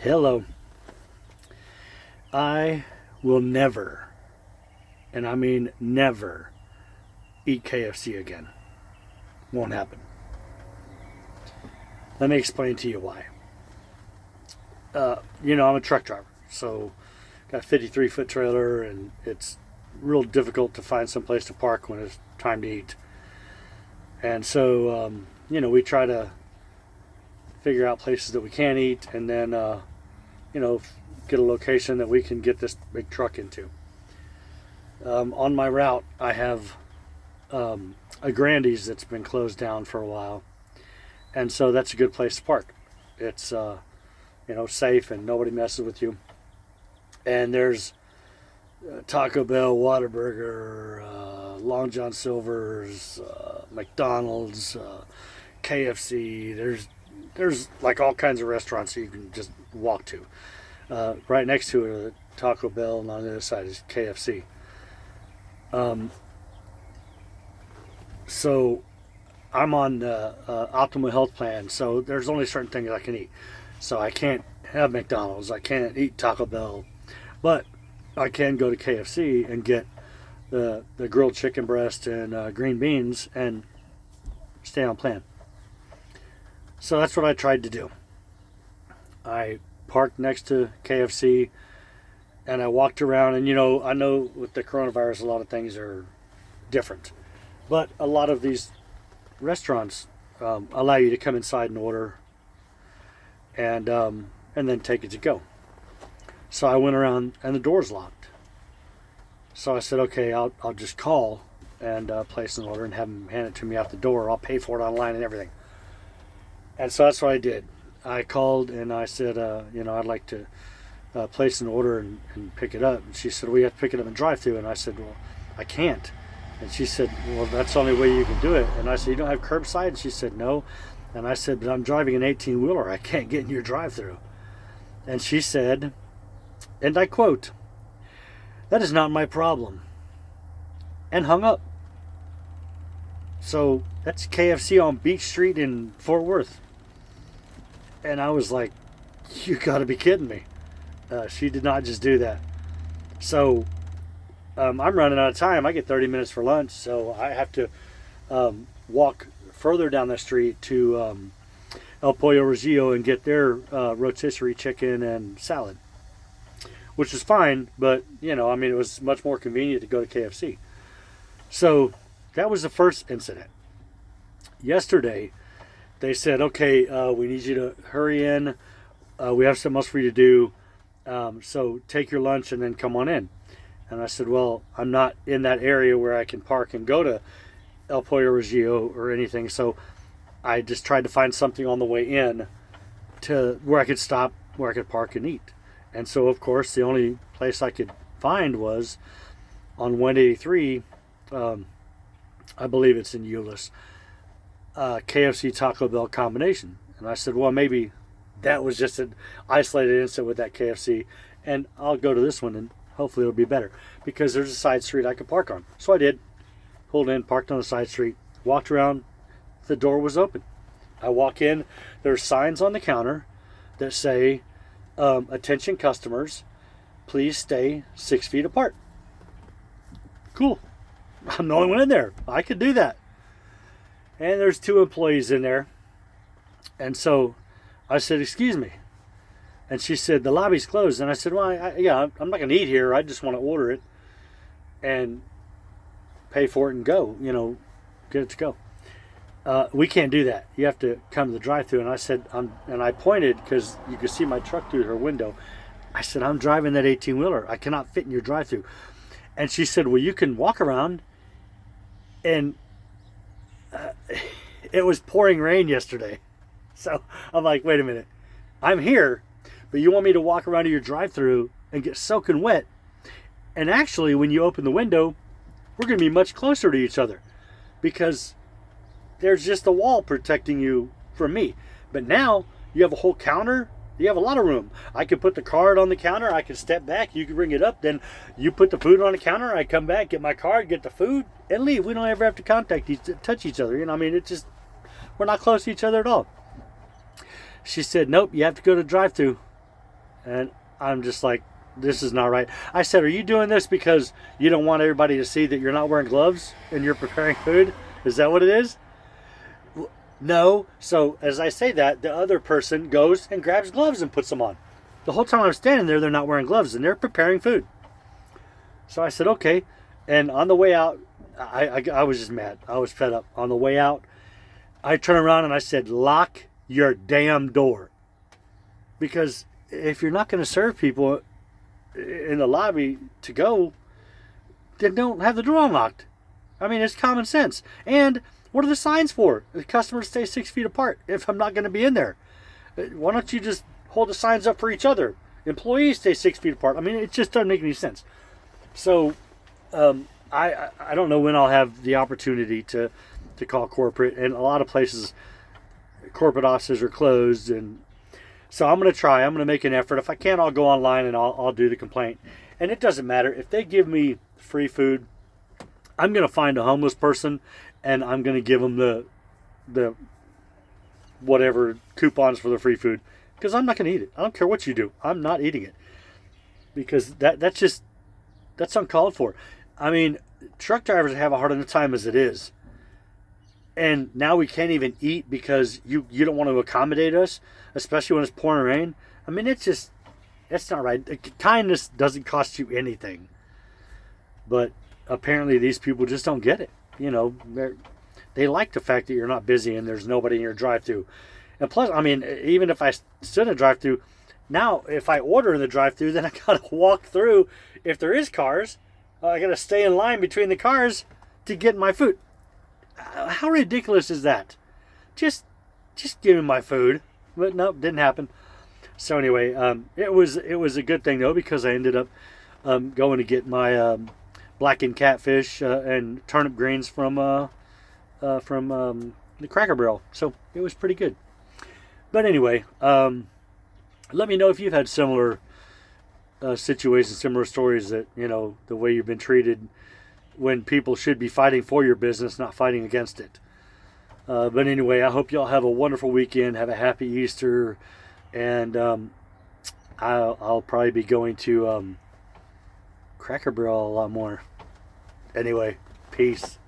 Hello. I will never, and I mean never, eat KFC again. Won't happen. Let me explain to you why. I'm a truck driver, so got a 53-foot trailer, and it's real difficult to find some place to park when it's time to eat. And so, we try to figure out places that we can eat, and then, get a location that we can get this big truck into. On my route, I have a Grandy's that's been closed down for a while, and so that's a good place to park. It's safe and nobody messes with you. And there's Taco Bell, Whataburger, Long John Silver's, McDonald's, KFC. There's like all kinds of restaurants that you can just walk to. Right next to it are Taco Bell, and on the other side is KFC. So I'm on the optimal health plan, so there's only certain things I can eat. So I can't have McDonald's, I can't eat Taco Bell, but I can go to KFC and get the grilled chicken breast and green beans and stay on plan. So that's what I tried to do. I parked next to KFC and I walked around, and I know with the coronavirus a lot of things are different, but a lot of these restaurants allow you to come inside and order and then take it to go. So I went around and the door's locked. So I said, okay, I'll just call and place an order and have them hand it to me out the door. I'll pay for it online and everything. And so that's what I did. I called and I said, I'd like to place an order and pick it up. And she said, well, you have to pick it up and drive through. And I said, well, I can't. And she said, well, that's the only way you can do it. And I said, you don't have curbside? And she said, no. And I said, but I'm driving an 18-wheeler. I can't get in your drive-through. And she said, and I quote, that is not my problem. And hung up. So that's KFC on Beach Street in Fort Worth. And I was like, you got to be kidding me. She did not just do that. So I'm running out of time. I get 30 minutes for lunch, so I have to walk further down the street to El Pollo Regio and get their rotisserie chicken and salad, which was fine, but it was much more convenient to go to KFC. So that was the first incident. Yesterday, they said, okay, we need you to hurry in. We have something else for you to do. So take your lunch and then come on in. And I said, well, I'm not in that area where I can park and go to El Pollo Regio or anything. So I just tried to find something on the way in to where I could stop, where I could park and eat. And so, of course, the only place I could find was on 183. I believe it's in Euless. KFC Taco Bell combination. And I said, well, maybe that was just an isolated incident with that KFC, and I'll go to this one and hopefully it'll be better, because there's a side street I could park on. So I did. Pulled in, parked on the side street, walked around, the door was open. I walk in, there's signs on the counter that say, attention customers, please stay 6 feet apart. Cool. I'm the only one in there. I could do that. And there's 2 employees in there. And so I said, excuse me. And she said, the lobby's closed. And I said, well, I'm not going to eat here. I just want to order it and pay for it and go, get it to go. We can't do that. You have to come to the drive-thru. And I said, and I pointed because you could see my truck through her window. I said, I'm driving that 18-wheeler. I cannot fit in your drive-thru. And she said, well, you can walk around. And it was pouring rain yesterday. So I'm like, wait a minute. I'm here, but you want me to walk around to your drive-thru and get soaking wet. And actually, when you open the window, we're going to be much closer to each other because there's just a wall protecting you from me. But now you have a whole counter. You have a lot of room. I can put the card on the counter. I can step back. You can bring it up. Then you put the food on the counter. I come back, get my card, get the food, and leave. We don't ever have to touch each other. It's just, we're not close to each other at all. She said, nope, you have to go to the drive-thru. And I'm just like, this is not right. I said, are you doing this because you don't want everybody to see that you're not wearing gloves and you're preparing food? Is that what it is? No. So as I say that, the other person goes and grabs gloves and puts them on. The whole time I'm standing there, they're not wearing gloves and they're preparing food. So I said, okay. And on the way out, I was just mad. I was fed up. On the way out, I turned around and I said, lock your damn door. Because if you're not going to serve people in the lobby to go, then don't have the door unlocked. I mean, it's common sense. And what are the signs for? The customers stay 6 feet apart if I'm not going to be in there. Why don't you just hold the signs up for each other? Employees stay 6 feet apart. I mean, it just doesn't make any sense. So I don't know when I'll have the opportunity to call corporate. And a lot of places, corporate offices are closed. And so I'm going to try. I'm going to make an effort. If I can't, I'll go online and I'll do the complaint. And it doesn't matter. If they give me free food, I'm going to find a homeless person and I'm going to give them the whatever coupons for the free food, because I'm not going to eat it. I don't care what you do. I'm not eating it, because that's uncalled for. I mean, truck drivers have a hard enough time as it is, and now we can't even eat because you don't want to accommodate us, especially when it's pouring rain. I mean, it's not right. Kindness doesn't cost you anything, but apparently these people just don't get it. You know, they like the fact that you're not busy and there's nobody in your drive-thru. And plus, I mean, even if I stood in a drive-thru, now if I order in the drive-thru, then I gotta walk through. If there is cars, I gotta stay in line between the cars to get my food. How ridiculous is that? Just give me my food. But nope, didn't happen. So anyway, it was a good thing though, because I ended up going to get my blackened catfish and turnip greens from the Cracker Barrel. So it was pretty good. But anyway, let me know if you've had similar situations, similar stories, that, you know, the way you've been treated when people should be fighting for your business, not fighting against it. But anyway, I hope y'all have a wonderful weekend. Have a happy Easter. And I'll probably be going to Cracker Barrel a lot more. Anyway, peace.